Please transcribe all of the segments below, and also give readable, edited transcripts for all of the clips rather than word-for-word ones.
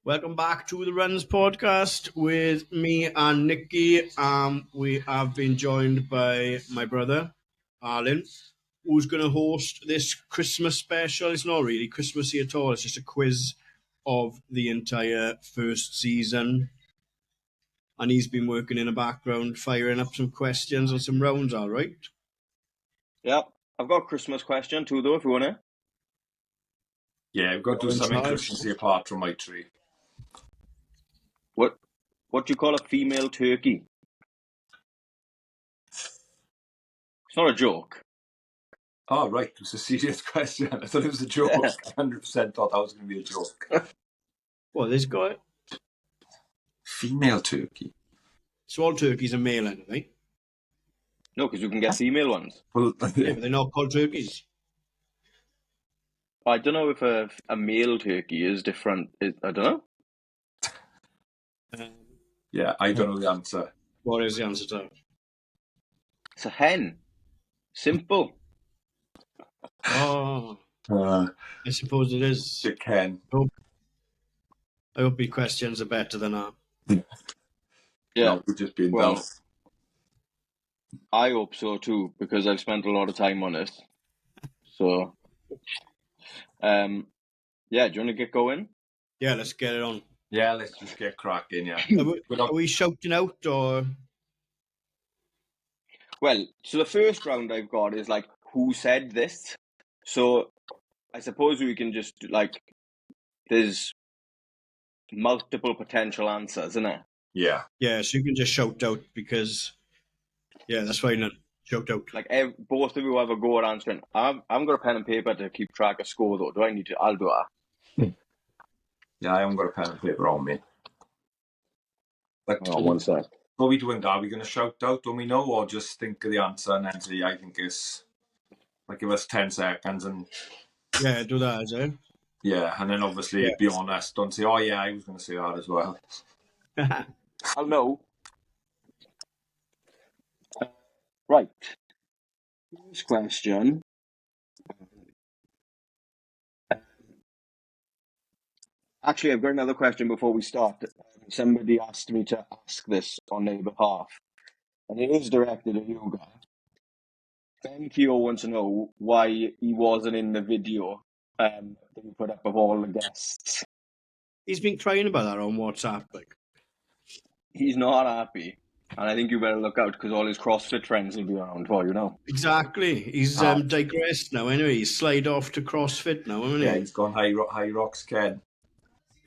Welcome back to the Runs podcast with me and Nikki. We have been joined by my brother, Arlen, who's going to host this Christmas special. It's not really Christmassy at all. It's just a quiz of the entire first season. And he's been working in the background, firing up some questions and some rounds, all right? Yeah, I've got a Christmas question too, though, if you want to. Yeah, we've got to do something Christmassy apart from my tree. What do you call a female turkey? It's not a joke. Oh, right. It was a serious question. I thought it was a joke. 100% thought that was going to be a joke. Well, this guy. Female turkey. So all turkeys are male, anyway. No, because you can get female ones. Well, Yeah, but they're not called turkeys. I don't know if a male turkey is different. I don't know. yeah, I don't know the answer. What is the answer to that? It's a hen. Simple. Oh, I suppose it is. It can. I hope your questions are better than that. Yeah. No, we've just been Well, dull. I hope so too, because I've spent a lot of time on it. So, yeah, do you want to get going? Yeah, let's get it on. Yeah, let's just get cracking, yeah. Are we shouting out or? Well, so the first round I've got is like, who said this? So I suppose we can just there's multiple potential answers, isn't it? Yeah. Yeah, so you can just shout out because, yeah, that's fine then. Shout out. Like both of you have a go at answering. I've got a pen and paper to keep track of score though. Do I need to? I'll do that. Yeah, I haven't got a pen and paper on me. One sec. What are we doing, Are we going to shout out when we know, or just think of the answer and then say, I think it's... Like, give us 10 seconds and... Yeah, do that, is it? Yeah, and then obviously be honest. Don't say, oh yeah, I was going to say that as well. I'll know. Right. First question. Actually, I've got another question before we start. Somebody asked me to ask this on their behalf, and it is directed at you guys. Ben Keogh wants to know why he wasn't in the video that we put up of all the guests. He's been crying about that on WhatsApp. He's not happy, and I think you better look out because all his CrossFit friends will be around for you now. Exactly. He's digressed now anyway. He's slid off to CrossFit now, hasn't he? Yeah, he's gone high rocks, Ken.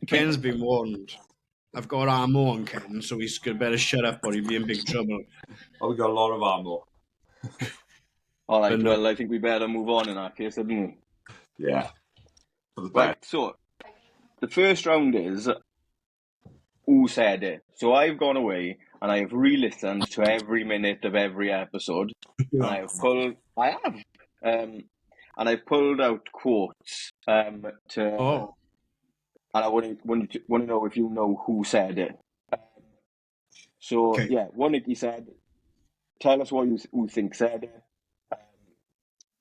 Ken's been warned. I've got ammo on Ken, so he's better shut up or he'll be in big trouble. Oh, we got a lot of ammo. All right, well, I think we better move on in that case, haven't we? Yeah. Right, so the first round is who said it. So I've gone away and I have re-listened to every minute of every episode. And I've pulled out quotes and I want to know if you know who said it. What Nicky said, tell us what you think said it.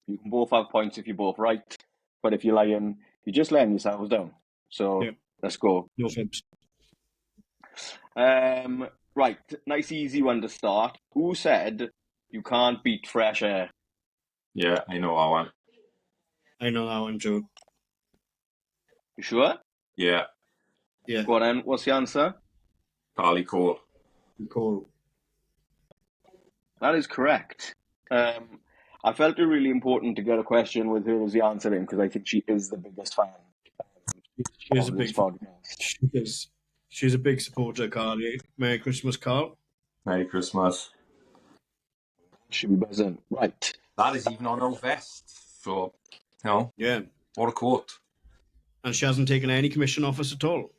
You can both have points if you're both right, but if you're lying, you're just letting yourselves down. So let's go. No fibs. Right, nice easy one to start. Who said you can't beat fresh air? Yeah, I know that one. I know that one too. You sure? Yeah. Yeah. Go on then, what's the answer? Carly Cole. Cool. That is correct. I felt it really important to get a question with her as the answer in because I think she is the biggest fan. She's a big podcast. She's a big supporter, Carly. Merry Christmas, Carl. Merry Christmas. Should be buzzing. Right. That is even on her vest. So, Yeah. What a quote. And she hasn't taken any commission off us at all.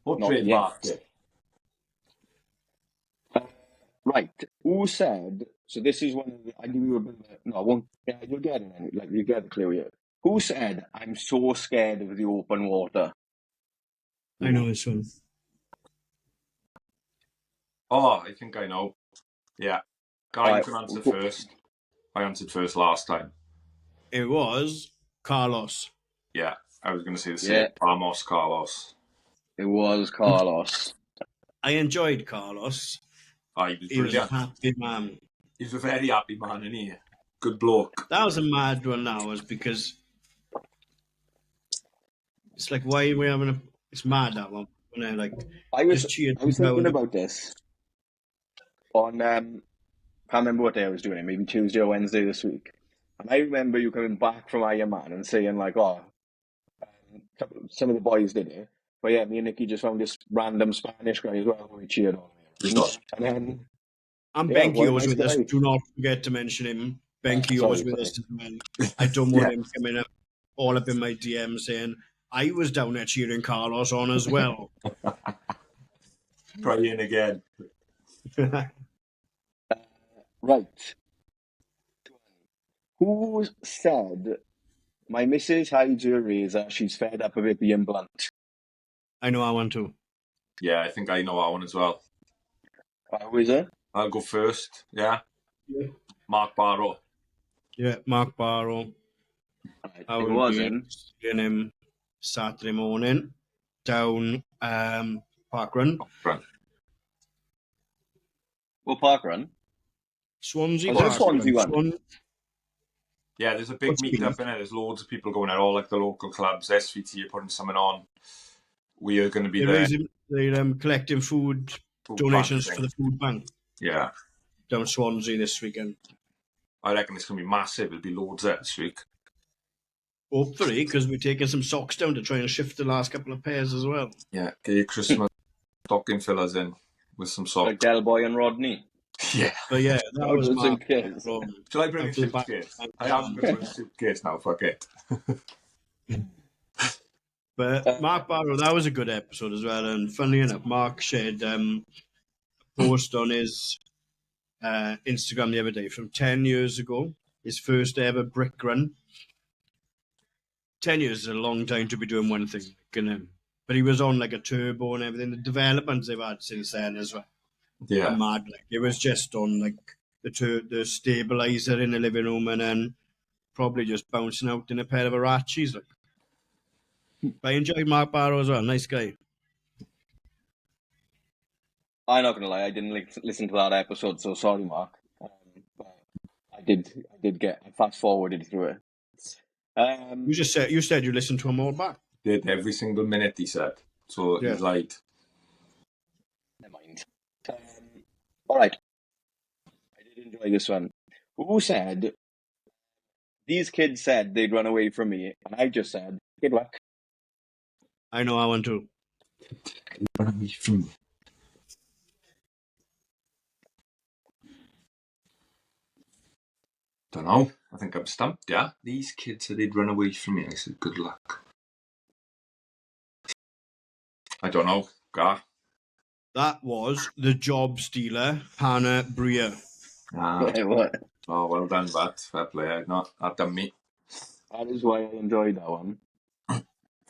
What trademark it? Right. Who said, so this is one of the, I give you a bit of a, no, I won't, yeah, you'll get it, like, you get the clue here. Who said, I'm so scared of the open water? I know this one. Oh, I think I know. Yeah. Guy, you can answer first. I answered first last time. It was Carlos. Yeah, I was going to say the same. Ramos, Carlos. It was Carlos. I enjoyed Carlos. Oh, he was He was a brilliant. happy man. He was a very happy man, isn't he? Good bloke. That was a mad one now, was because it's like, why are we having a... It's mad, that one. When I, like, I was just cheered. thinking about this on can't remember what day I was doing it, maybe Tuesday or Wednesday this week. And I remember you coming back from Iron Man and saying like, "Oh, some of the boys did it." But yeah, me and Nicky just found this random Spanish guy as well who we cheered on. And then And Yeah, Benki what a was nice with us. guy. Do not forget to mention him. Benki Sorry, was with sorry. us as well. I don't want Yeah. him coming up all up in my DM saying I was down there cheering Carlos on as well. Trying again. Right. Who said my missus hides her razor, she's fed up of it being blunt? I know I want to. Yeah, I think I know that one as well. Who is it? I'll go first. Yeah. Yeah. Mark Barrow. Yeah, Mark Barrow. I It will wasn't. be seeing him Saturday morning down Park Run. Right. Well, Park Run. Swansea Was it Park Swansea Run. one? Yeah, there's a big What's meet up in it. There's loads of people going there, all like the local clubs. SVT are putting something on. We are going to be there. They're collecting food donations for the food bank Yeah. down Swansea this weekend. I reckon it's going to be massive. There'll be loads there this week. Hopefully, because we're taking some socks down to try and shift the last couple of pairs as well. Yeah, get your Christmas stocking fillers in with some socks. Like Del Boy and Rodney. Yeah. But yeah, that was Just in Mark case. Barrow. Shall I bring a Uncle Back- suitcase? I am going to bring a suitcase now, fuck it. But Mark Barrow, that was a good episode as well. And funnily enough, Mark shared a post on his Instagram the other day from 10 years ago, his first ever brick run. 10 years is a long time to be doing one thing. But he was on like a turbo and everything. The developments they've had since then as well. Yeah. Are mad. Like, it was just on like the stabilizer in the living room and then probably just bouncing out in a pair of Arachis. Like. But I enjoyed Mark Barrow as well. Nice guy. I'm not gonna lie, I didn't listen to that episode, so sorry, Mark. But I fast forwarded through it. You said you listened to them all back. Did every single minute, he said. So Yeah. he's lied. Never mind. All right. I did enjoy this one. Who said these kids said they'd run away from me, and I just said, good luck. I know I want to. Don't know. I think I'm stumped, yeah? These kids said they'd run away from me. I said, good luck. I don't know. Gar. That was the job stealer, Hannah Breer. What? Oh, well done, Bat. Fair play. I'd done me. That is why I enjoyed that one.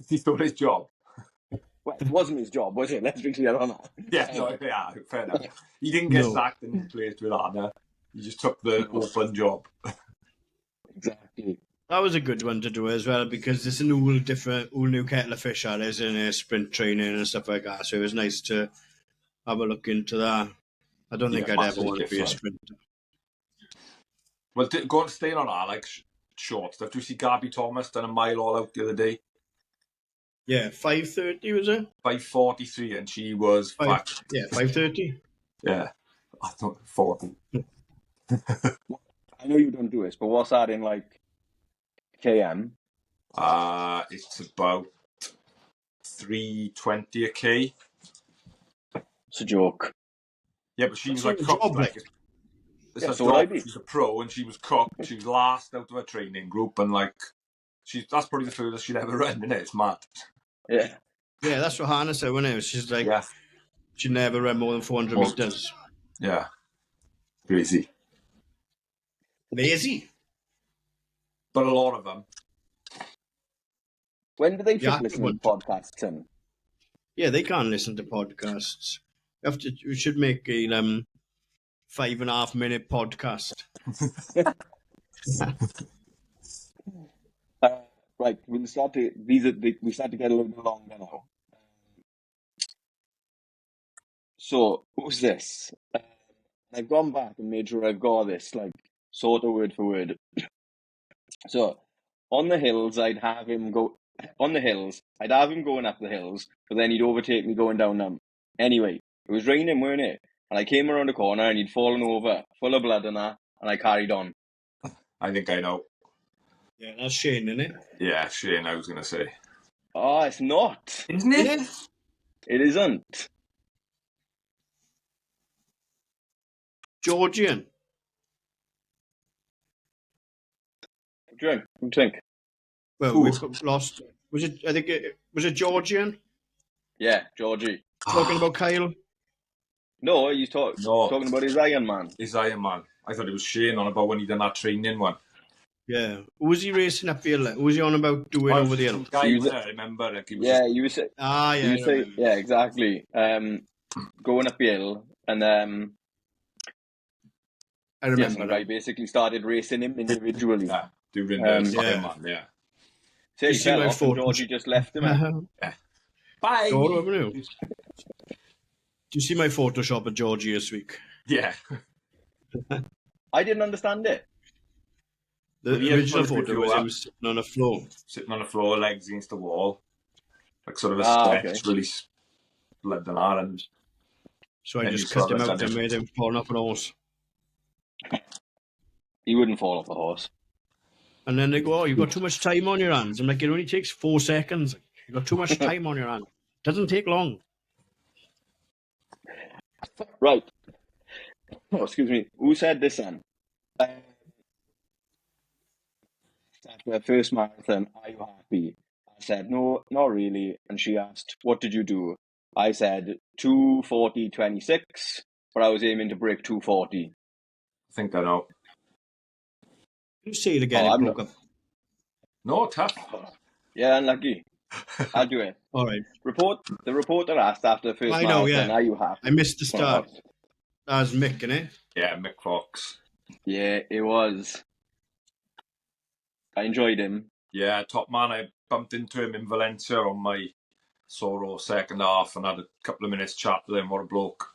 He stole his job. Well, it wasn't his job, was it? Let's be clear on that. Yeah, no, yeah, fair enough. He didn't get No. sacked and replaced with Anna. He just took the open job. Exactly. That was a good one to do as well because it's an all new kettle of fish that is in sprint training and stuff like that. So it was nice to have a look into that. I don't think Yeah, I'd ever massively want to be a different. sprinter. Well, go on, staying on that, like short stuff. Do you see Gabby Thomas done a mile all out the other day? Yeah, 5:30 was it? 5:43, and she was 5:30. Yeah, I thought 40. I know you don't do this, but what's that in like km? It's about 3:20 a k. It's a joke. Yeah, but she was That's like not a cooked. job, Like, like. it's Yeah, a so would I job. be. She's a pro, and she was cooked. She was last out of her training group, and like, that's probably the furthest she'll ever run, isn't it? It's mad. Yeah. Yeah, that's what Hannah said, wasn't it? She's like, Yeah, she never ran more than 400 meters. yeah, crazy. Lazy. But a lot of them. When do they Yeah, fit listening to podcasts in? Yeah, they can't listen to podcasts. We should make a 5.5 minute podcast. Right, we start to get a little bit longer now. So, who's this? I've gone back and made sure I've got this, like, sort of word for word. So, on the hills, I'd have him go... On the hills, I'd have him going up the hills, but then he'd overtake me going down them. Anyway, it was raining, weren't it? And I came around the corner and he'd fallen over, full of blood and that, and I carried on. I think I know. Yeah, that's Shane, isn't it? Yeah, Shane, I was going to say. Oh, it's not. Isn't it? It isn't. Georgian. What do you think? Well, Who? we've lost. Was it? I think was it Georgian Yeah, Georgie. talking about Kyle? No, he's talking about his Iron Man. His Iron Man. I thought it was Shane on about when he done that training one. Yeah. Who was he racing up the hill? Who was he on about doing over the hill? Guy, He was- I remember. Like, he was Yeah, you were saying. Ah, yeah. I remember. Yeah, exactly. Going up the hill, and I remember. some guy basically started racing him individually. yeah, doing Yeah. Iron Man, yeah. So You he see fell my off, and photo? Georgie just left him. Bye! Go on, haven't you? Do you see my Photoshop of Georgie this week? Yeah. I didn't understand it. The Well, he had original put a photo video was up. him sitting on a floor. Sitting on the floor, legs against the wall. Like sort of a sketch, okay. really blood and that. And So I And just you cut saw him that, out and didn't you? made him fall off an horse. He wouldn't fall off a horse. And then they go, "Oh, you've got too much time on your hands." I'm like, "It only takes 4 seconds. You've got too much time on your hands. Doesn't take long." Right. Oh, excuse me. Who said this then? After the first marathon, are you happy? I said, no, not really. And she asked, what did you do? I said, 2:40.26, but I was aiming to break 2:40. I think I know. Can you say it again? Oh, It I'm broke not- up. No, tough. Yeah, unlucky. I'll do it. All right. The reporter asked after the first I know, marathon, yeah. are you happy? I missed the start. That was Mick, innit? Yeah, Mick Fox. Yeah, it was. I enjoyed him. Yeah, top man. I bumped into him in Valencia on my Soro second half and had a couple of minutes chat with him. What a bloke.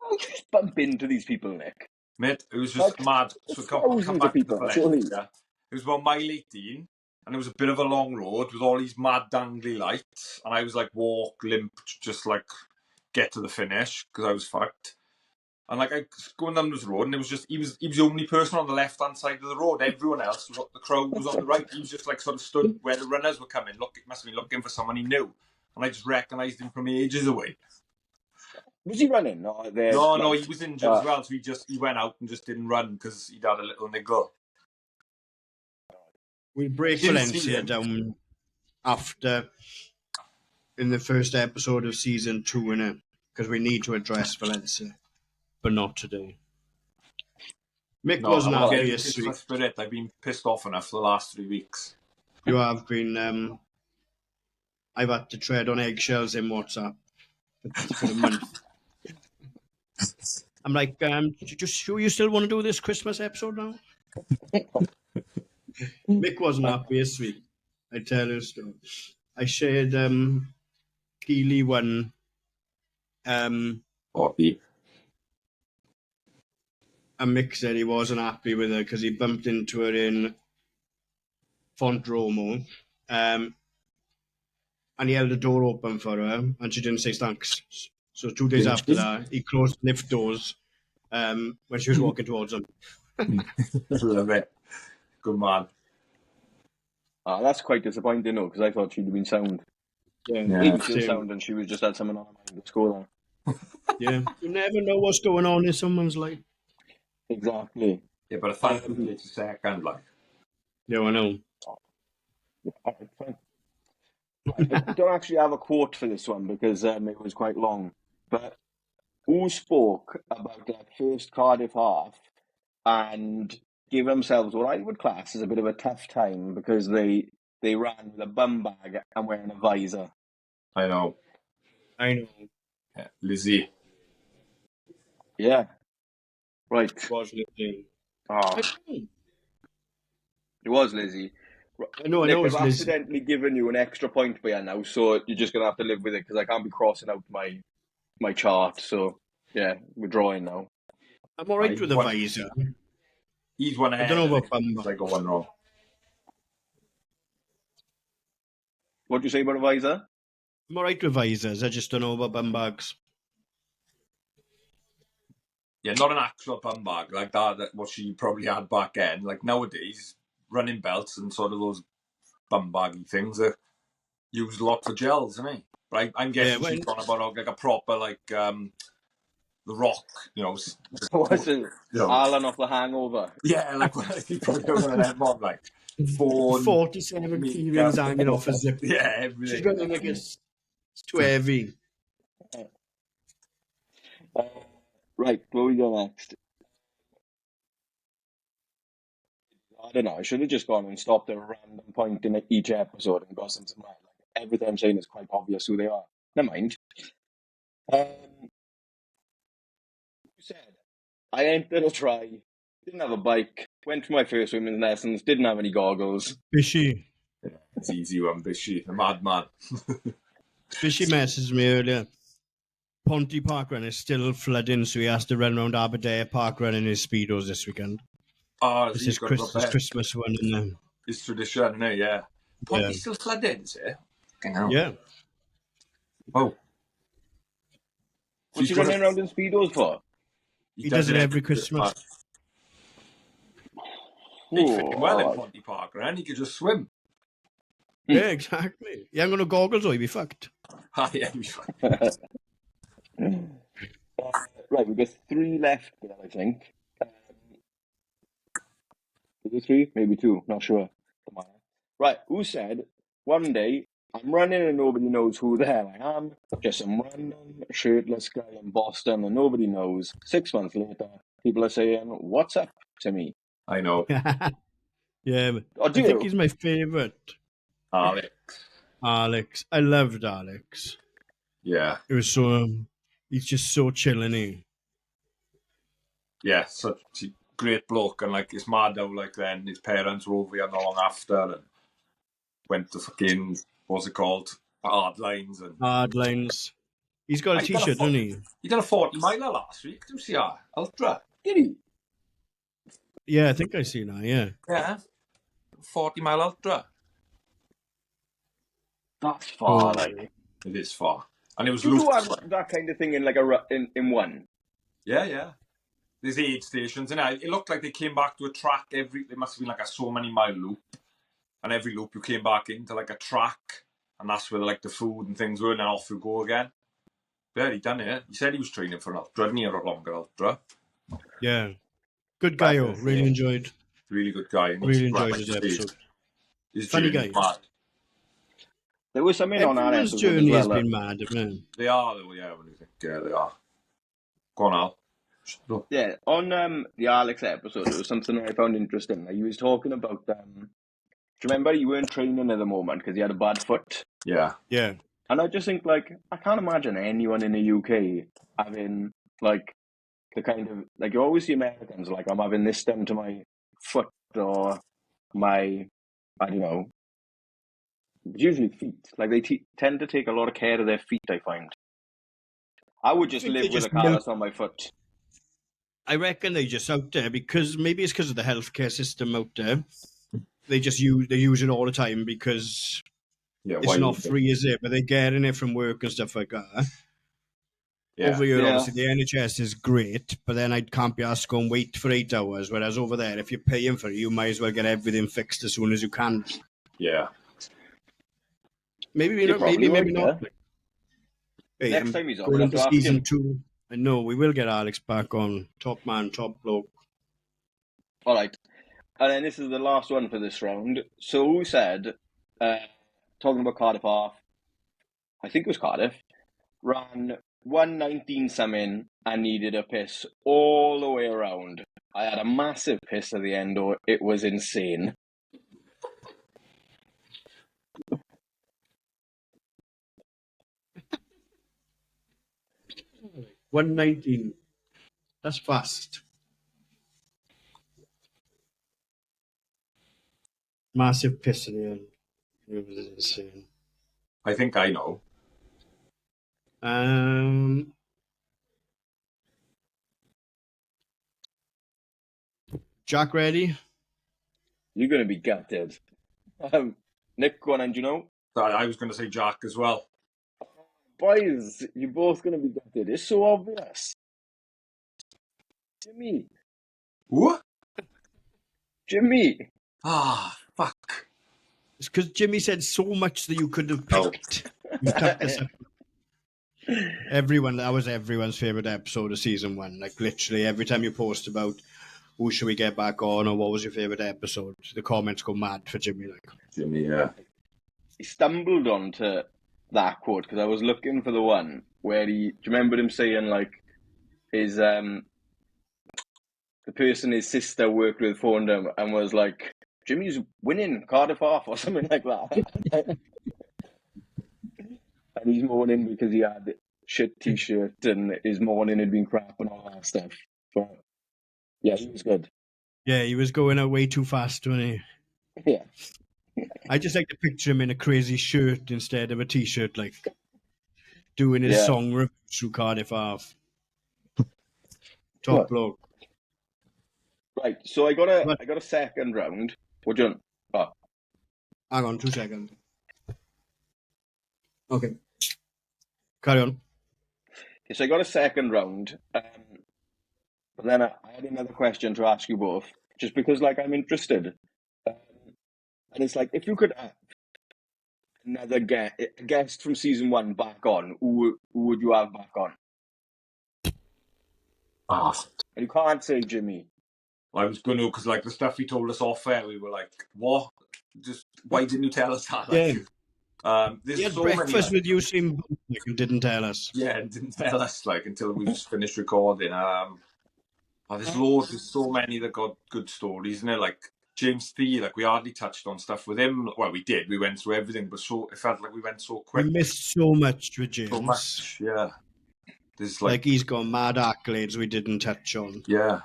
How do you just bump into these people, Nick? Mate, it was just Like, mad. there's So come thousands of back to people, Valencia. surely. It was about mile 18 and it was a bit of a long road with all these mad dangly lights and I was like walk, limp, just like get to the finish because I was fucked. And like I was going down this road and it was just he was the only person on the left hand side of the road. Everyone else was the crowd was on the right. He was just like sort of stood where the runners were coming. Look, it must have been looking for someone he knew. And I just recognised him from ages away. Was he running? No, No, he was injured as well, so he went out and just didn't run because he'd had a little niggle. We break Didn't see Valencia him. down after in the first episode of season 2, innit? Because we need to address Valencia, but not today. Mick No, wasn't I'm not happy getting this Christmas week. spirit. I've been pissed off enough for the last 3 weeks. You have been. I've had to tread on eggshells in WhatsApp for a month. I'm like, just sure you still want to do this Christmas episode now? Mick wasn't happy this week. I tell you a story. I shared Keely one. Bobby. And Mick said he wasn't happy with her because he bumped into her in Fontromo. And he held the door open for her and she didn't say thanks. So 2 days after that, he closed lift doors when she was walking towards him. Love it. Good man. That's quite disappointing, though, because I thought she'd have been sound. Yeah. She was still sound and she was just had someone on her mind to score on. Yeah, you never know what's going on in someone's life. Exactly. Yeah, but a thank you to second, like. Yeah, I know. Alright, fine. I don't actually have a quote for this one because it was quite long. But who spoke about their first Cardiff half and gave themselves what I would class as a bit of a tough time because they ran with a bum bag and wearing a visor? I know. Yeah, Lizzie. Yeah. Right. was Lizzie. Oh, it was Lizzie. I know Nick, it's I've Lizzie. accidentally given you an extra point by now, so you're just going to have to live with it because I can't be crossing out my my chart. So yeah, we're drawing now. I'm all right with the visor. He's one I ahead. don't know I about think. bum I got one wrong. What do you say about a visor? I'm all right with visors. I just don't know about bum bags. Yeah, not an actual bum bag like that what she probably had back then. Like nowadays, running belts and sort of those bum baggy things are used a lot for gels, isn't it? But I'm guessing she's on about like a proper like The Rock, What's it? you know, Alan off The Hangover. yeah, like he probably got one of them on like phone, 47 makeup. keyrings hanging off a zip. Yeah, She's everything. running like it's too heavy. Right, where we go next? I don't know. I should have just gone and stopped at a random point in each episode and got something right. Like everything I'm saying is quite obvious who they are. Never mind. You said I ain't gonna try. Didn't have a bike. Went for my first swimming lessons. Didn't have any goggles. Bishy. It's easy one, Bishy, the madman. Bishy messaged me earlier. Ponty Park Run is still flooding, so he has to run around Aberdare Park Run in his Speedos this weekend. Oh, It's his Christmas one, isn't it? It's tradition, isn't it? Yeah. Ponty's still flooded, is it? Yeah. Oh. What's he running around in Speedos for? He does it every Christmas. He'd fit well in Ponty Park, right? He could just swim. Yeah, exactly. You ain't got no goggles or you'd be fucked. Yeah, he'd be fucked. Right, we've got 3 left there, I think. Is it 3? Maybe 2, not sure. Right, who said, one day, I'm running and nobody knows who the hell I am. Just some random shirtless guy in Boston and nobody knows. 6 months later, people are saying, what's up to me? I know. Yeah, I think he's my favourite. Alex. I loved Alex. Yeah. It was so... he's just so chill, isn't he? Yeah, such a great bloke. And like, it's mad how like then his parents were over here not long after and went to fucking, what's it called? Hard Lines. Hard Lines. He's got a t-shirt, doesn't he? He did a 40-miler last week. Did you see that? Ultra. Did he? Yeah, I think I see now, yeah. Yeah. 40-mile ultra. That's far, like. It is far. And it was you do have that kind of thing in like in one? Yeah. There's aid stations, and it looked like they came back to a track there must have been like a so many mile loop. And every loop you came back into like a track, and that's where like the food and things were, and then off you go again. Yeah, he done it. He said he was training for an ultra, didn't he? Or a longer ultra. Yeah. Good guy, really enjoyed. Really good guy. Really enjoyed his episode. His funny guy. Mad. There was something on our episode journey as well, has been mad, isn't it? They are, though, yeah, when you think, yeah, they are. Go on, Al. Yeah, on the Alex episode, there was something I found interesting. Like, he was talking about, do you remember you weren't training at the moment because you had a bad foot? Yeah. Yeah. And I just think, like, I can't imagine anyone in the UK having, like, the kind of, like, you always see Americans, like, I'm having this done to my foot or my, I don't know, it's usually feet. Like, they tend to take a lot of care of their feet, I find. I would just live with a callus on my foot. I reckon they just out there because maybe it's because of the healthcare system out there. They use it all the time because it's not free, is it? But they're getting it from work and stuff like that. Yeah. Over here, obviously, the NHS is great, but then I can't be asked to go and wait for 8 hours. Whereas over there, if you're paying for it, you might as well get everything fixed as soon as you can. Yeah. Maybe not. Maybe not. Hey, next time he's on, going into season 2. I know we will get Alex back on. Top man, top bloke. All right. And then this is the last one for this round. So who said, talking about Cardiff Half, I think it was Cardiff, ran 119 something and needed a piss all the way around. I had a massive piss at the end, or it was insane. $119. That's fast. Massive piss at the end. It was insane. I think I know. Jack ready? You're going to be gutted. Nick, go on, and you know? I was going to say Jack as well. Boys, you're both going to be gutted. It's so obvious. Jimmy. What? Jimmy. Ah, fuck. It's because Jimmy said so much that you could have picked. You tucked this up. That was everyone's favourite episode of season 1. Like, literally, every time you post about who should we get back on or what was your favourite episode, the comments go mad for Jimmy. Like, Jimmy, yeah. He stumbled onto that quote because I was looking for the one where do you remember him saying, like, his, the person his sister worked with phoned him and was like, Jimmy's winning Cardiff off or something like that. And he's mourning because he had shit t-shirt and his morning had been crap and all that stuff. But yeah, he was good. yeah, he was going out way too fast, wasn't he? Yeah. I just like to picture him in a crazy shirt instead of a t-shirt, like doing his Yeah. song review through Cardiff Half. Top What? bloke. Right, so I got a second round. What do you want? Oh, Hang on, 2 seconds. Okay. Carry on. okay, so I got a second round. But then I had another question to ask you both, just because, like, I'm interested. And it's like, if you could have another guest from season 1 back on, who would you have back on? Ah. And you can't say Jimmy. I was going to, because like the stuff he told us off air, we were like, what? Just, why didn't you tell us that? Like, there's He had so many, breakfast like, with Usain Bolt and didn't tell us. yeah, and didn't tell us, like, until we just finished recording. There's loads, there's so many that got good stories, isn't it? Like, James Thee, like, we hardly touched on stuff with him. Well, we did, we went through everything, but it felt like we went so quick. We missed so much with James. So much, yeah. There's like he's got mad accolades we didn't touch on. Yeah.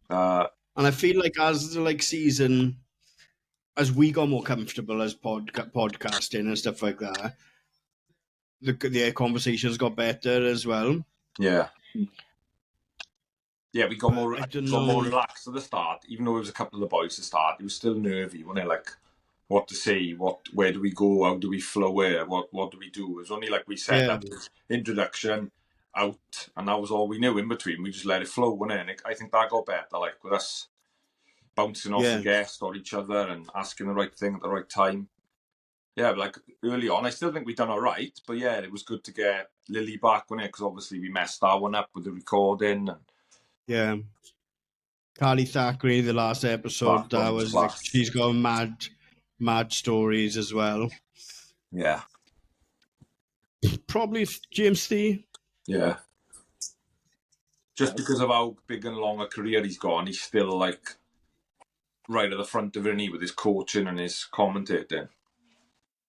And I feel like as we got more comfortable as podcasting and stuff like that, the conversations got better as well. Yeah. Yeah, we got more relaxed at the start, even though it was a couple of the boys to start. It was still nervy, wasn't it? Like, what to say, where do we go, how do we flow where, what do we do? It was only like we said that introduction, out, and that was all we knew in between. We just let it flow, wasn't it? And I think that got better, like, with us bouncing off the guest or each other and asking the right thing at the right time. Yeah, but like early on, I still think we've done all right. But yeah, it was good to get Lily back, wasn't it? Because obviously we messed that one up with the recording. And yeah. Carly Thackeray, the last episode, that was like, she's got mad stories as well. Yeah. Probably James Thee. Yeah. Just because of how big and long a career he's got, he's still like right at the front of it, with his coaching and his commentating.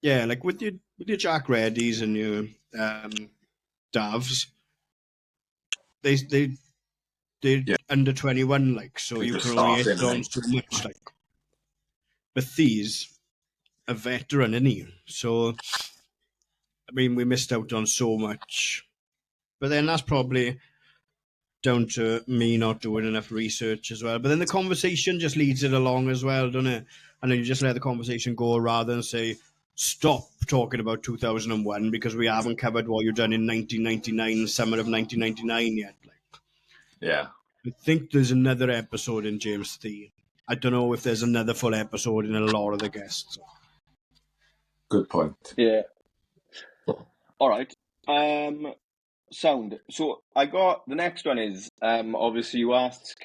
Yeah, like with your Jack Reddies and your Davs, they're under 21, like, so you can only hit on so much, like. But Thee's a veteran, isn't he? So, I mean, we missed out on so much. But then that's probably down to me not doing enough research as well. But then the conversation just leads it along as well, doesn't it? And then you just let the conversation go rather than say, stop talking about 2001 because we haven't covered what you've done in 1999, summer of 1999 yet. Like, yeah. I think there's another episode in James Thee. I don't know if there's another full episode in a lot of the guests. Good point. Yeah. All right. Sound. So I got the next one is obviously you've asked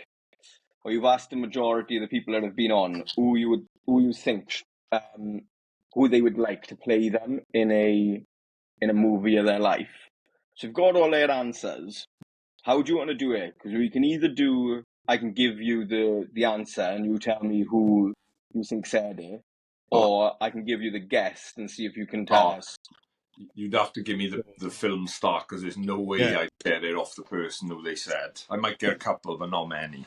the majority of the people that have been on who you think who they would like to play them in a movie of their life. So you've got all their answers. How do you want to do it? Because we can either do, I can give you the answer and you tell me who you think said it, or I can give you the guest and see if you can tell us. You'd have to give me the film start because there's no way I'd get it off the person who they said. I might get a couple, but not many.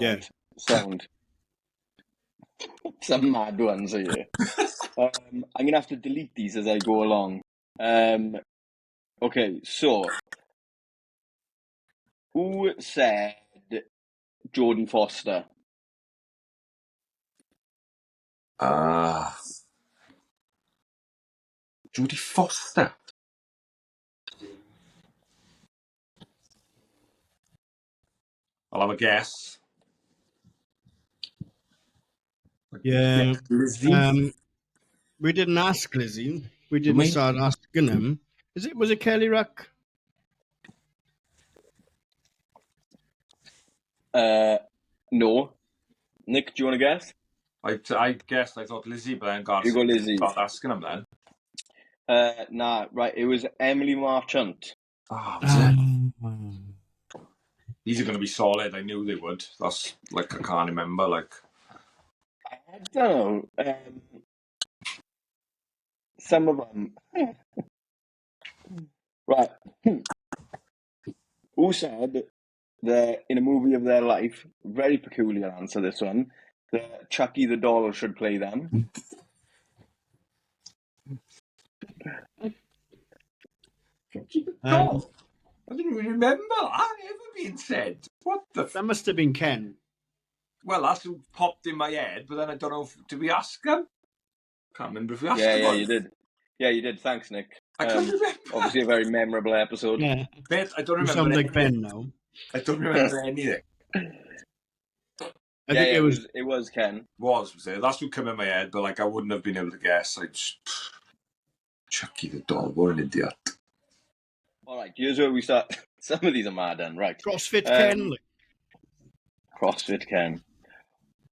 Yeah. Sound. Some mad ones are here. I'm going to have to delete these as I go along. Okay, so who said Jodie Foster? Judy Foster. I'll have a guess. Yeah. Lizzie. We didn't ask Lizzie. We We didn't may- start asking him. Was it Kelly Ruck? No. Nick, do you want to guess? I guessed. I thought Lizzie, but then God, You go Lizzie. start asking him then. Nah, right. It was Emily Marchant. These are going to be solid. I knew they would. That's like I can't remember. Like I don't know. Some of them. Right. Who said that in a movie of their life? Very peculiar answer. This one. That Chucky the doll should play them. I didn't even remember that ever being said. What the? That must have been Ken. Well, that's what popped in my head, but then I don't know. Did we ask him? Can't remember if we asked him. Yeah, you did. Yeah, you did. Thanks, Nick. I can't remember. Obviously, a very memorable episode. Yeah. Bet I don't You remember. sound like anything. Ben now. I don't remember anything. I think it was Ken. Was it? That's what came in my head, but like I wouldn't have been able to guess. I just Chucky the doll. What an idiot. All right, here's where we start. Some of these are mad, then. Right. CrossFit Ken. Like. CrossFit Ken.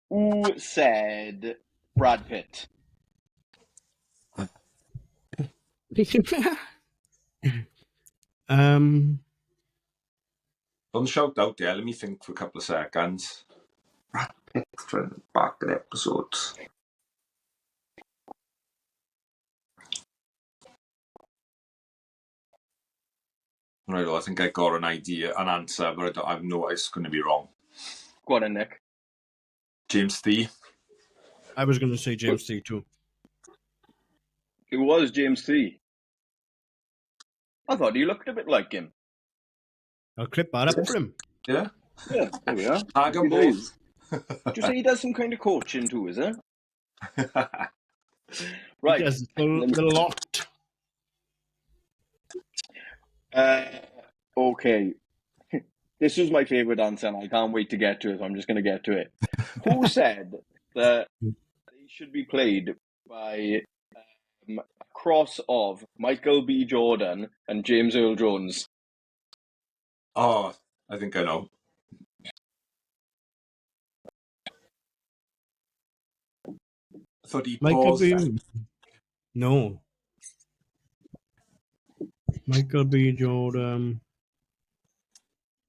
Who said Brad Pitt? Don't shout out there. Let me think for a couple of seconds. Brad Pitt from back in episodes. Right, well, I think I got an answer, but I know it's going to be wrong. Go on then, Nick. James Thee. I was going to say James T too. It was James T. I thought he looked a bit like him. I'll clip that up for him. Yeah. Yeah, there we are. Tag them Happy both. days. Do you say he does some kind of coaching too, is it? Right. He does the lot. Okay. This was my favourite answer, and I can't wait to get to it, so I'm just going to get to it. Who said that they should be played by a cross of Michael B. Jordan and James Earl Jones? Oh, I think I know. I thought he Michael paused. B. No. Michael B. Jordan.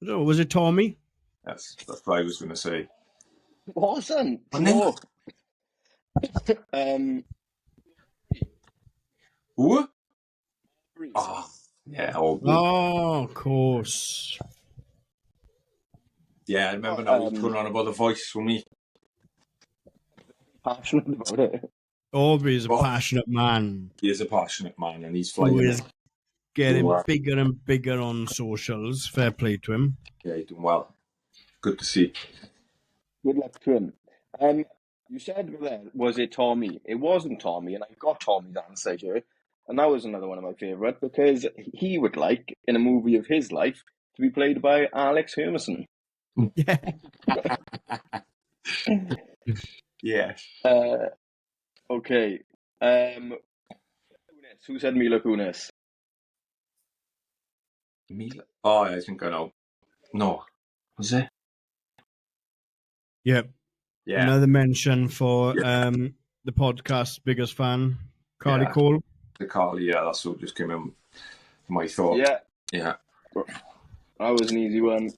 No, was it Tommy? Yes, that's what I was going to say. Wasn't. No. Who? Oh, yeah. Oh, of course. Yeah, I remember now he's going on about the voice for me. Passionate about it. Aubrey's a passionate man. He is a passionate man, and he's flying. Who is getting bigger and bigger on socials. Fair play to him. Yeah, he's doing well. Good to see. Good luck to him. You said there, was it Tommy? It wasn't Tommy, and I got Tommy's answer here. And that was another one of my favourite, because he would like, in a movie of his life, to be played by Alex Hermison. Yeah. Yeah. Okay. Who said Mila Kunis? Mila? Oh, I think I know. No. Was it? Yep. Yeah. Another mention for the podcast's biggest fan, Carly Cole. The Carly, yeah, that's what just came in my thought. Yeah. Yeah. That was an easy one.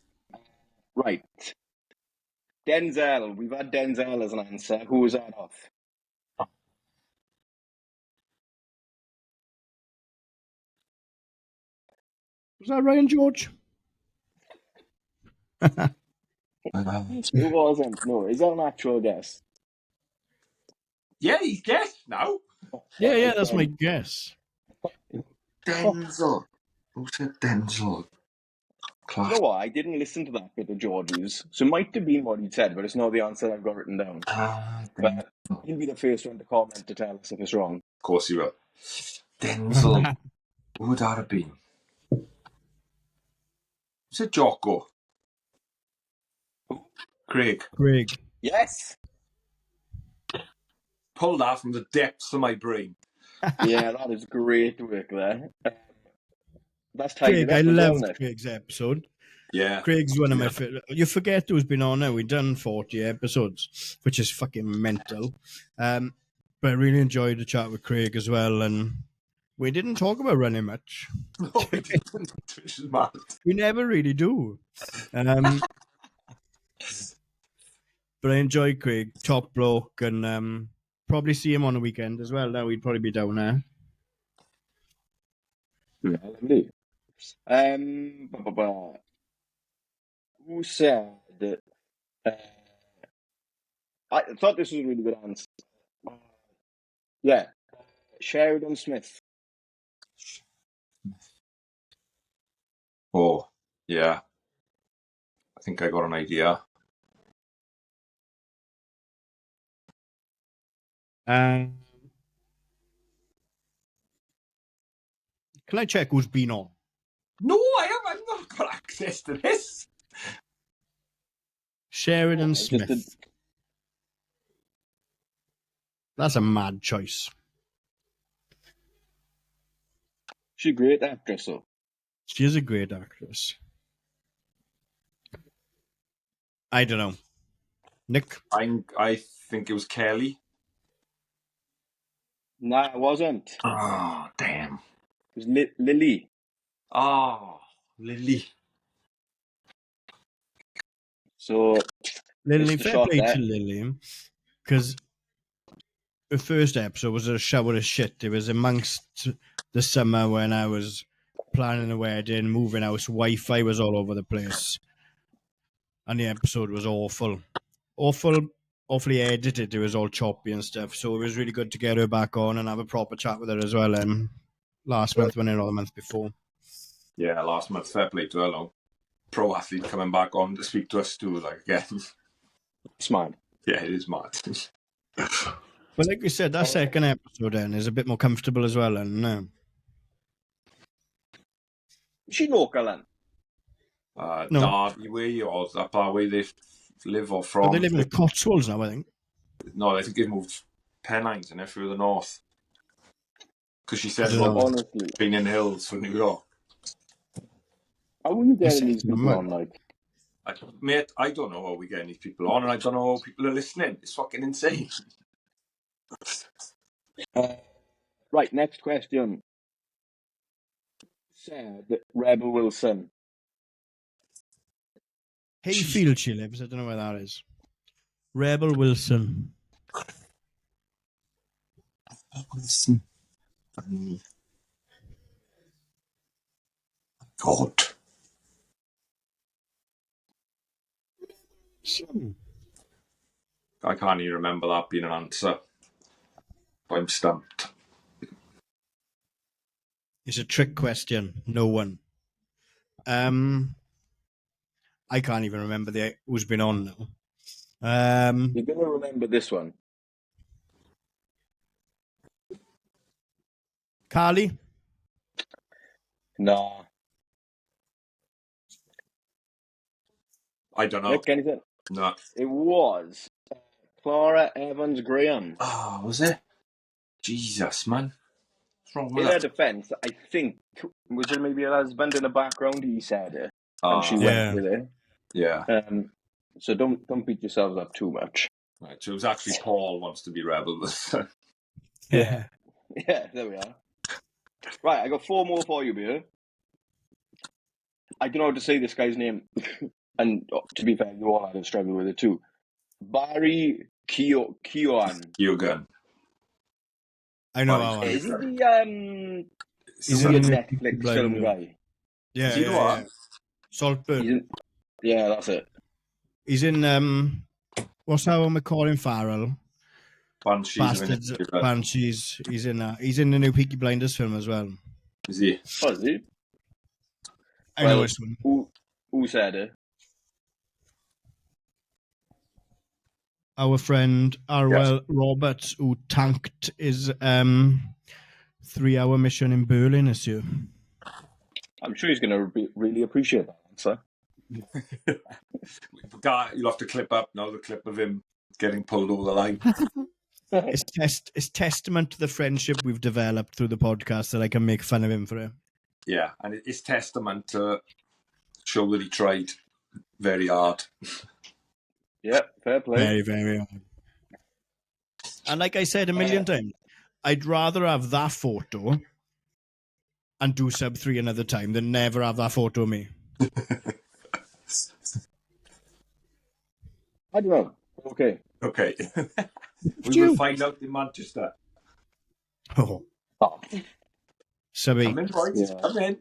Right. Denzel. We've had Denzel as an answer. Who was that off? Was that Ryan George? It wasn't. No, is that an actual guess? Yeah, he's guessed now. Yeah, that's my guess. Denzel. Who said Denzel? You know what? I didn't listen to that bit of George's, so it might have been what he said, but it's not the answer I've got written down. But he'll be the first one to comment to tell us if it's wrong. Of course you will. Denzel. Who would that have been? Was it Jocko? Craig. Yes. Pull that from the depths of my brain. Yeah, that is great work there. That's tidy. Craig, I loved Craig's episode. Yeah. Craig's one of my favorite. You forget who's been on now. We've done 40 episodes, which is fucking mental. But I really enjoyed the chat with Craig as well. And we didn't talk about running much. No, we didn't. Which is mad. We never really do. But I enjoy Craig, top bloke, and probably see him on the weekend as well. Now he'd probably be down there. Yeah, lovely. Who said that? I thought this was a really good answer. Yeah, Sheridan Smith. Oh, yeah. I think I got an idea. Can I check who's been on? No, I haven't. I've not got access to this. Sheridan Smith. That's a mad choice. She's a great actress, though. She is a great actress. I don't know. Nick? I think it was Kelly. Nah, it wasn't. Oh, damn. It was Lily. Oh, Lily. So, Lily, it's the fair shot play there. to Lily, because the first episode was a shower of shit. It was amongst the summer when I was planning a wedding, moving house, Wi-Fi was all over the place. And the episode was awful. Awfully edited. It was all choppy and stuff. So it was really good to get her back on and have a proper chat with her as well. Last month, when or the month before. Yeah, last month. Fair play to her, though. Pro athlete coming back on to speak to us too, like, again. It's mad. Yeah, it is mad. But like we said, that second episode then is a bit more comfortable as well. And Is she local then? No. Derby way, or that part where they live or from. But they live in the Cotswolds now, I think. No, I think they've moved Pennines and through the north. Because she said, I don't know. Honestly, being in the hills for New York. how are you getting said these people something. on, like? Mate, I don't know how we're getting these people on, and I don't know how people are listening. It's fucking insane. Right, next question. Said Rebel Wilson. Hayfield she lives. I don't know where that is. Rebel Wilson. God. I can't even remember that being an answer. I'm stumped. It's a trick question. No one. I can't even remember who's been on now. You're going to remember this one. Carly? Nah. I don't know. Nick, anything? No. It was Clara Evans Graham. Oh, was it? Jesus, man. What's wrong In with her that? defence, I think, was it maybe her husband in the background? He said it, Oh, and she yeah. went with it. yeah. So don't beat yourselves up too much. Right, so it was actually Paul wants to be rebel. Yeah. Yeah, there we are. Right, I got 4 more for you, beer. I don't know how to say this guy's name, and to be fair, you all had a struggle with it too. Barry Keoghan. Yogan. I know Fine. how I Is he the He's the in Netflix Blind film Blue. guy? Yeah, Is he the one? Saltburn. He's in, yeah, that's it. He's in, what's that one with Colin Farrell? Banshees. Bastards, Banshees. He's in the new Peaky Blinders film as well. Is he? Oh, is he? I know Well, this one. Who said it? Our friend Arwell Roberts, who tanked his 3-hour mission in Berlin this year. I'm sure he's going to really appreciate that answer. You'll have to clip up now the clip of him getting pulled over the line. It's testament to the friendship we've developed through the podcast that I can make fun of him for it. Yeah, and it's testament to show that he tried very hard. Yeah, fair play. Very, very hard. And like I said a million times, I'd rather have that photo and do sub 3 another time than never have that photo of me. I don't know. Okay. We will find out in Manchester. Oh. Subby. Come in, boys. Yeah. Come in.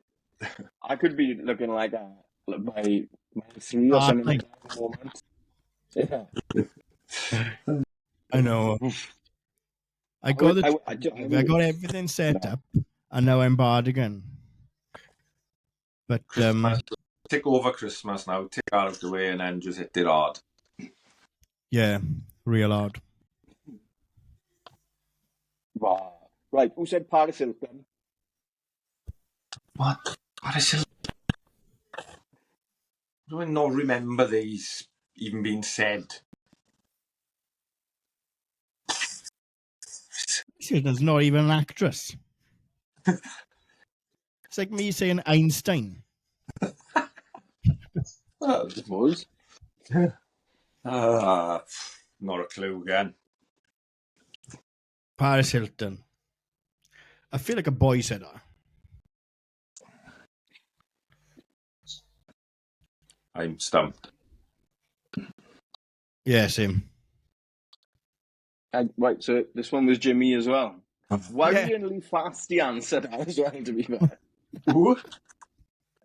I could be looking like that by 3 or something like that at the moment. Yeah. I know. I got everything set up, and now I'm barred again. But take over Christmas now. Take that out of the way, and then just hit it hard. Yeah, real hard. Wow. Right, who said Paris Hilton? What? Paris Hilton? Do I not remember these even being said? She's not even an actress. It's like me saying Einstein. I suppose. Not a clue again. Paris Hilton. I feel like a boy said that. I'm stumped. Yeah, same. Right, so this one was Jimmy as well. Yeah. Worryingly fast the answer that as well, to be fair. Who?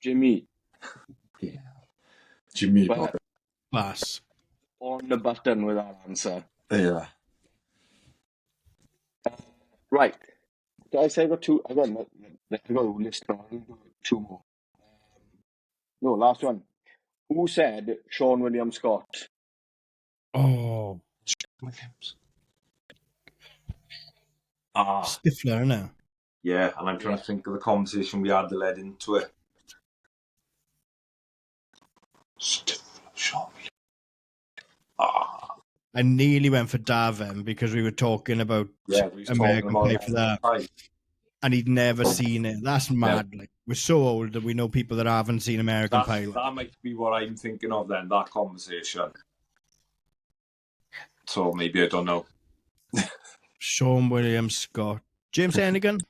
Jimmy. Yeah. Jimmy. But Pass. on the button with that answer. Yeah. Right. Did I say I got two? I got a list. I'll do 2 more. No, last one. Who said Sean William Scott? Oh. Williams. Stifler, no? Yeah, and I'm trying to think of the conversation we had that led into it. Sean Williams. I nearly went for Davin because we were talking about American Pie for that. And he'd never seen it. That's mad. Yeah. Like, we're so old that we know people that haven't seen American Pie. That might be what I'm thinking of then, that conversation. So maybe I don't know. Sean William Scott. James Hennigan?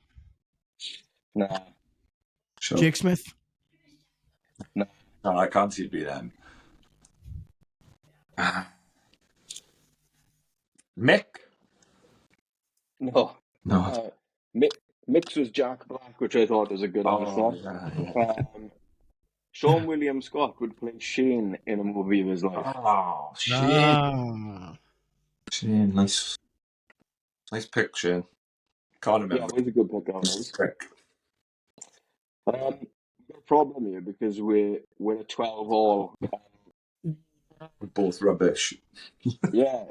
Nah. Sure. Jake Smith? No. No, I can't see it be them. Mick? No. Mick's was Jack Black, which I thought was a good answer. Yeah. Sean William Scott would play Shane in a movie of his life. Oh, Shane. Shane, nice pick, Shane. Can't remember. Yeah, it was a good pick, that was. We've got a problem here because we're at 12 all. We're both rubbish. Yeah.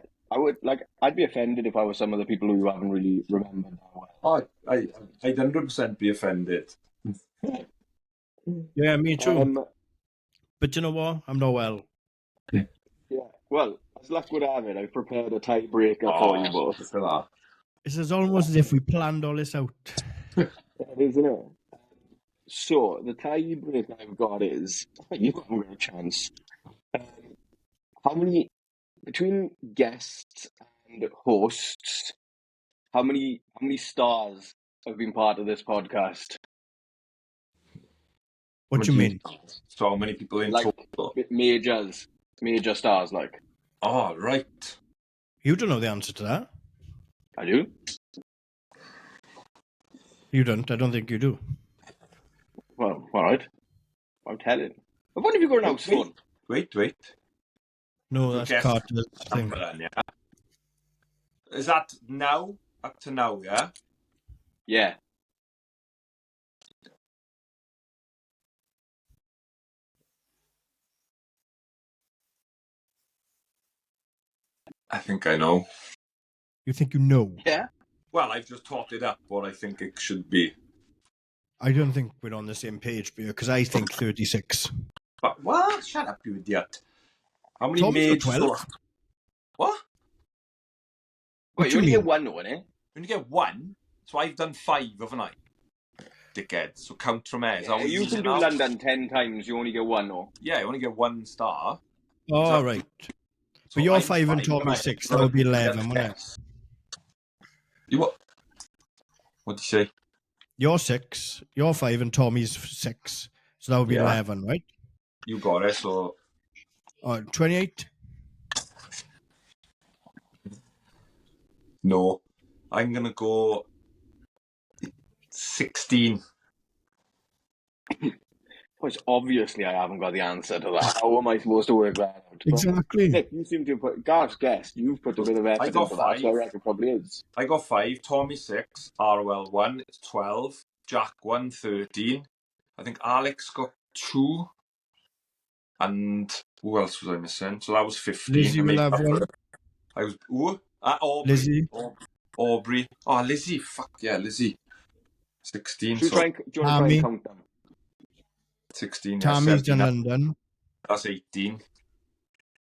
I'd be offended if I was some of the people who haven't really remembered that well. I'd 100% be offended. Yeah, me too. But you know what? I'm not well. Yeah. Well, as luck would have it, I've prepared a tiebreaker for you both. For that. It's almost as if we planned all this out. Isn't it? So, the tiebreaker I've got is, you haven't got a chance. How many, between guests and hosts, how many stars have been part of this podcast? What do you mean? So how many people in total? Major stars, like. Oh, right. You don't know the answer to that. I do. You don't. I don't think you do. Well, all right. I'm telling. What have you got an house phone? Wait. No, that's Carter's thing. Yeah. Is that now? Up to now, yeah? Yeah. I think I know. You think you know? Yeah. Well, I've just topped it up what I think it should be. I don't think we're on the same page, because I think 36. But what? Shut up, you idiot. How many Tommy's got maids? 12. What? What Wait, do you only mean? get one, though, innit? You only get one? So I've done 5, haven't I? Dickhead. So count from there. Yeah, you can do London 10 times, you only get one, though. Yeah, you only get 1 star. All right. So But you're I'm 5 and Tommy's 6. That would be 11, wouldn't it? You what? What did you say? You're 6. You're 5 and Tommy's 6. So that would be Yeah. 11, right? You got it, so... 28? No. I'm going to go 16. Which obviously I haven't got the answer to that. How am I supposed to work that out? Exactly. Nick, you seem to have put... Garth's guessed. You've put a bit of effort into that, so I reckon it probably is. I got 5, Tommy 6, ROL 1, it's 12, Jack 1, 13. I think Alex got 2. And who else was I missing? So that was 15. Lizzie will have 1. I was... Aubrey. Lizzie. Aubrey. Oh, Lizzie. Fuck yeah, Lizzie. 16. Do you want to try Tammy. and count them? 16. Tammy's done 17. London. That's 18.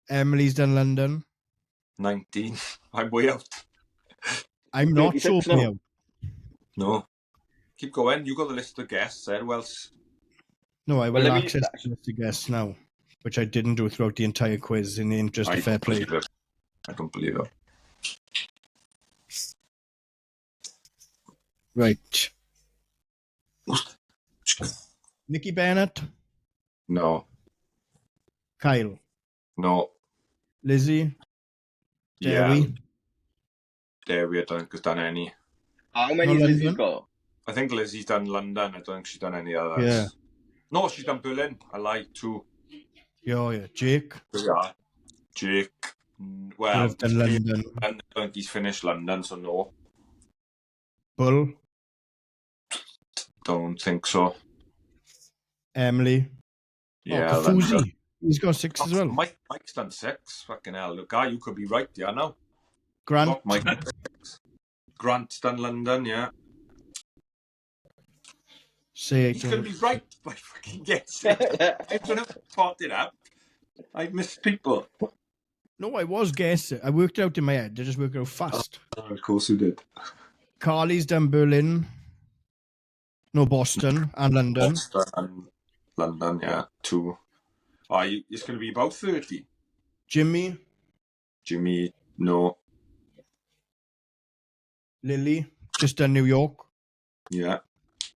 Emily's done London. 19. I'm way out. I'm not 36 so now. out. No. Keep going. You got the list of guests there. Who else? No, I Well, will let me- access the guests now, which I didn't do throughout the entire quiz in the interest of fair play. I don't believe it. Right. Nikki Bennett, No. Kyle, No. Lizzie, Yeah. Dewi, Dewi, I don't think has done any. How many No, has Lizzie London? got? I think Lizzie's done London. I don't think she's done any others. Yeah. No, she's done Berlin. I lied too. yeah, Jake, Yeah. Jake. Well, I've done London, I don't think he's finished London, so no. Bull, Don't think so. Emily, Yeah. Kafuzi. He's got 6 as well. Mike's done 6. Fucking hell. Look, guy, you could be right, yeah, now. Grant, Mike. Grant's done London, yeah. say He's going to be right by fucking guessing. I'm going to pot it up. I missed people. No, I was guessing. I worked it out in my head. I just worked it out fast. Oh, of course you did. Carly's done Berlin. No, Boston and London. Boston and London, yeah. 2. Oh, it's going to be about 30. Jimmy, Jimmy, no. Lily, just done New York. Yeah.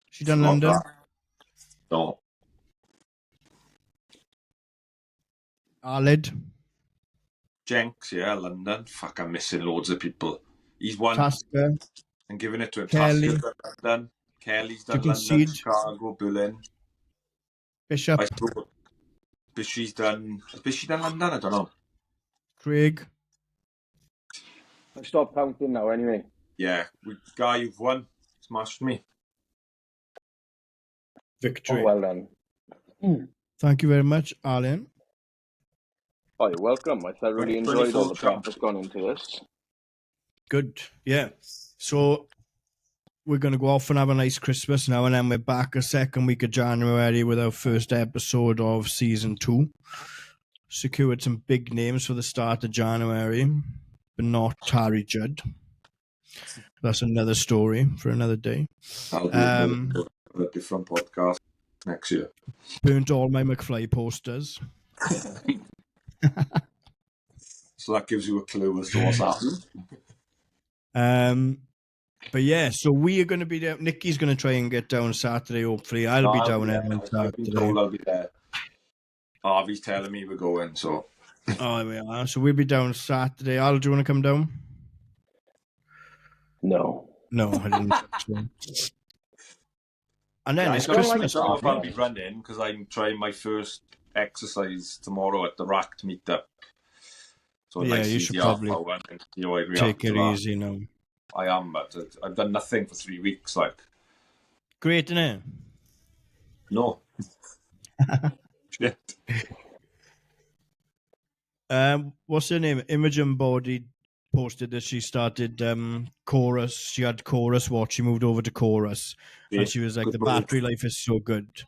She done Not London. that. No. Aled, Jenks, yeah, London. Fuck, I'm missing loads of people. He's won Tasker, and giving it to him. Kelly. Tasker's done London. Kelly's done Chicken London. Seed. Chicago, Berlin. Bishop, I thought Bishy's done. Has Bishy done London? I don't know. Craig, I've stopped counting now, anyway. Yeah, Guy, you've won. Smashed me. Victory. Oh, well done. Thank you very much, Alan. Oh, you're welcome. I thoroughly enjoyed all the prep that's gone into this. Good. Yeah. So we're going to go off and have a nice Christmas now, and then we're back a second week of January with our first episode of season 2. Secured some big names for the start of January, but not Harry Judd. That's another story for another day. I'll do a different podcast next year. Burnt all my McFly posters. So that gives you a clue as to what's happening. But yeah, so we are going to be there. Nikki's going to try and get down Saturday, hopefully. I'll be down there on I've been Saturday. told I'll be there. Harvey's telling me we're going, so. Oh, there we are. So we'll be down Saturday. Al, do you want to come down? No. No, I didn't think so. And then it's I don't Christmas. know if I'll be running because I'm trying my first exercise tomorrow at the Racked meetup. So Yeah, you should probably take it easy now. I am, but I've done nothing for 3 weeks. Like, Great, isn't it? no. Shit. What's her name? Imogen Body posted that she started Chorus. She had Chorus watch. She moved over to Chorus, Yeah, and she was like, good "The move. battery life is so good."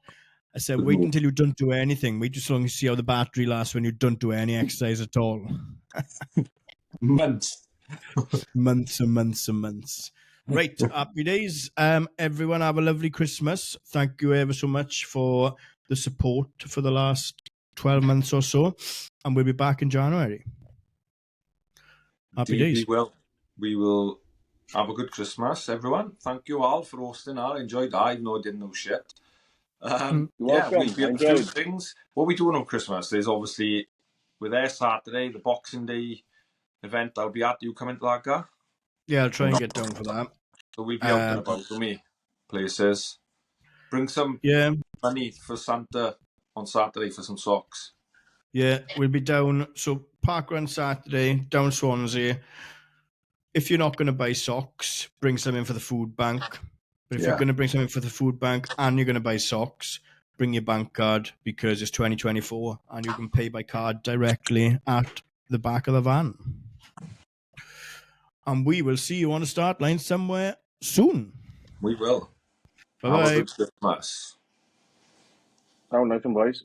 I said, Good "Wait move. until you don't do anything. Wait just long as you see how the battery lasts when you don't do any exercise at all. Months. Months and months and months." Right, happy days. Everyone have a lovely Christmas. Thank you ever so much for the support for the last 12 months or so, and we'll be back in January. Happy Indeed, days. we will have a good Christmas, everyone. Thank you all for hosting. I enjoyed that, even though I didn't know shit. You're Yeah, welcome. we'll be I able to do enjoyed. things. What we doing on Christmas? There's obviously, we're there Saturday, the Boxing Day event I'll be at. You coming to that, guy? Yeah, I'll try and get down for that. So we'll be out and about for me. Places. Bring some Yeah, money for Santa on Saturday for some socks. yeah, we'll be down. So Parkrun Saturday, down Swansea. If you're not going to buy socks, bring some in for the food bank. But if you're Yeah. going to bring something for the food bank and you're going to buy socks, bring your bank card because it's 2024 and you can pay by card directly at the back of the van. And we will see you on the start line somewhere soon. We will. Bye-bye. Have a good Christmas. Sound nice and boys.